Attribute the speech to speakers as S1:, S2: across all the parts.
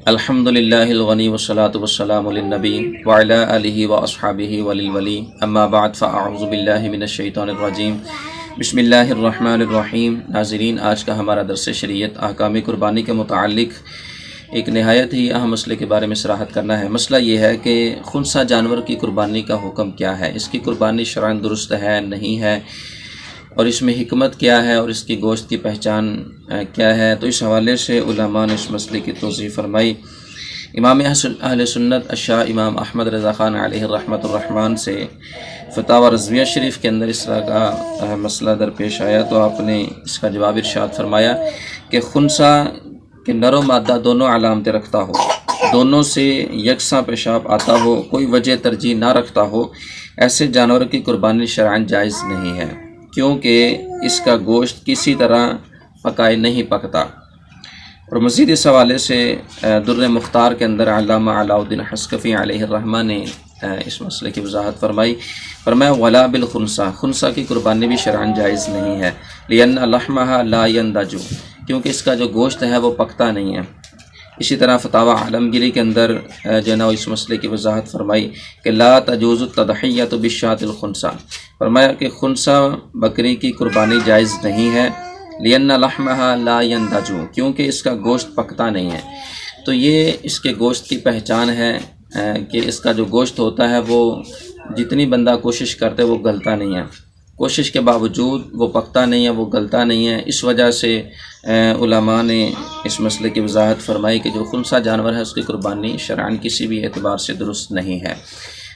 S1: الحمدللہ الغنی والصلاة والسلام للنبی وعلی آلہ واصحابہ وللولی اما بعد فاعوذ باللہ من الشیطان الرجیم بسم اللہ الرحمن الرحیم۔ ناظرین، آج کا ہمارا درس شریعت احکام قربانی کے متعلق ایک نہایت ہی اہم مسئلے کے بارے میں صراحت کرنا ہے۔ مسئلہ یہ ہے کہ خنثی جانور کی قربانی کا حکم کیا ہے، اس کی قربانی شرعاً درست ہے نہیں ہے، اور اس میں حکمت کیا ہے، اور اس کی گوشت کی پہچان کیا ہے۔ تو اس حوالے سے علماء نے اس مسئلے کی توضیح فرمائی۔ امام اہل سنت الشاہ امام احمد رضا خان علیہ رحمۃ الرحمن سے فتاوی رضویہ شریف کے اندر اس طرح کا مسئلہ درپیش آیا تو آپ نے اس کا جواب ارشاد فرمایا کہ خنثی کہ نر و مادہ دونوں علامتیں رکھتا ہو، دونوں سے یکساں پیشاب آتا ہو، کوئی وجہ ترجیح نہ رکھتا ہو، ایسے جانور کی قربانی شرعاً جائز نہیں ہے، کیونکہ اس کا گوشت کسی طرح پکائے نہیں پکتا۔ اور مزید اس حوالے سے در مختار کے اندر علامہ علاء الدین حصکفی علیہ الرحمہ نے اس مسئلے کی وضاحت فرمایا ولا بالخنثی، خنثی کی قربانی بھی شرعاً جائز نہیں ہے، لأن لحمها لا ينضج، کیونکہ اس کا جو گوشت ہے وہ پکتا نہیں ہے۔ اسی طرح فتاوی عالمگیری کے اندر اس مسئلے کی وضاحت فرمائی کہ لا تجوز التضحیۃ بالشاۃ الخنثی، فرمایا کہ خنثی بکری کی قربانی جائز نہیں ہے، لأن لحمها لا ينضج، کیونکہ اس کا گوشت پکتا نہیں ہے۔ تو یہ اس کے گوشت کی پہچان ہے کہ اس کا جو گوشت ہوتا ہے وہ جتنی بندہ کوشش کرتے وہ گلتا نہیں ہے، کوشش کے باوجود وہ پکتا نہیں ہے، وہ گلتا نہیں ہے۔ اس وجہ سے علماء نے اس مسئلے کی وضاحت فرمائی کہ جو خنثی جانور ہے اس کی قربانی شرعاً کسی بھی اعتبار سے درست نہیں ہے۔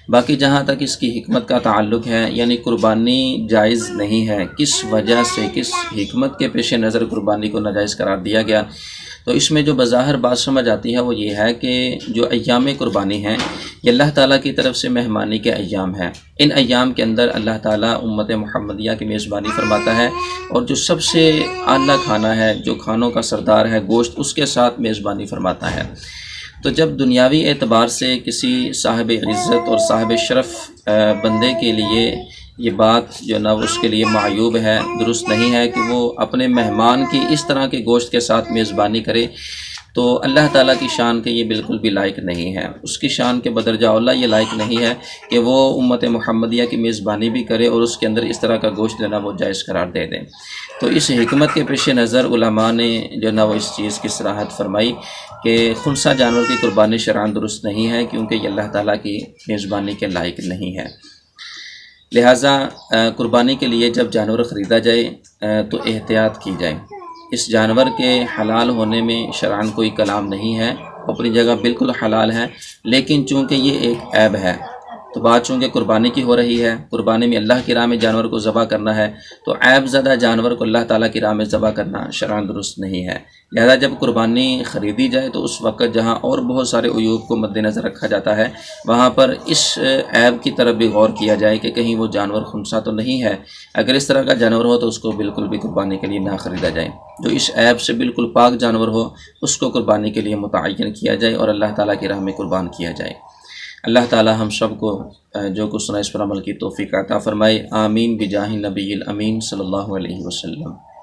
S1: باقی جہاں تک اس کی حکمت کا تعلق ہے، یعنی قربانی جائز نہیں ہے، کس وجہ سے، کس حکمت کے پیش نظر قربانی کو ناجائز قرار دیا گیا، تو اس میں جو بظاہر بات سمجھ آتی ہے وہ یہ ہے کہ جو ایام قربانی ہیں یہ اللہ تعالیٰ کی طرف سے مہمانی کے ایام ہیں۔ ان ایام کے اندر اللہ تعالیٰ امت محمدیہ کی میزبانی فرماتا ہے، اور جو سب سے اعلیٰ کھانا ہے، جو کھانوں کا سردار ہے گوشت، اس کے ساتھ میزبانی فرماتا ہے۔ تو جب دنیاوی اعتبار سے کسی صاحب عزت اور صاحب شرف بندے کے لیے یہ بات جو نا اس کے لیے معیوب ہے، درست نہیں ہے کہ وہ اپنے مہمان کی اس طرح کے گوشت کے ساتھ میزبانی کرے، تو اللہ تعالیٰ کی شان کے یہ بالکل بھی لائق نہیں ہے۔ اس کی شان کے بدرجہ اولیٰ یہ لائق نہیں ہے کہ وہ امت محمدیہ کی میزبانی بھی کرے اور اس کے اندر اس طرح کا گوشت جو نا وہ جائز قرار دے دیں۔ تو اس حکمت کے پیش نظر علماء نے جو نا وہ اس چیز کی صراحت فرمائی کہ خنثی جانور کی قربانی شرعاً درست نہیں ہے، کیونکہ یہ اللہ تعالیٰ کی میزبانی کے لائق نہیں ہے۔ لہٰذا قربانی کے لیے جب جانور خریدا جائے تو احتیاط کی جائے۔ اس جانور کے حلال ہونے میں شرعاً کوئی کلام نہیں ہے، اپنی جگہ بالکل حلال ہے، لیکن چونکہ یہ ایک عیب ہے تو بات چونکہ قربانی کی ہو رہی ہے، قربانی میں اللہ کی راہ میں جانور کو ذبح کرنا ہے، تو عیب زدہ جانور کو اللہ تعالیٰ کی راہ میں ذبح کرنا شرعاً درست نہیں ہے۔ لہذا جب قربانی خریدی جائے تو اس وقت جہاں اور بہت سارے عیوب کو مد نظر رکھا جاتا ہے، وہاں پر اس عیب کی طرف بھی غور کیا جائے کہ کہیں وہ جانور خنثی تو نہیں ہے۔ اگر اس طرح کا جانور ہو تو اس کو بالکل بھی قربانی کے لیے نہ خریدا جائے۔ جو اس عیب سے بالکل پاک جانور ہو اس کو قربانی کے لیے متعین کیا جائے اور اللہ تعالیٰ کی راہ میں قربان کیا جائے۔ اللہ تعالیٰ ہم سب کو جو کچھ سنا اس پر عمل کی توفیق عطا فرمائے، آمین بجاہ نبی الامین صلی اللہ علیہ وسلم۔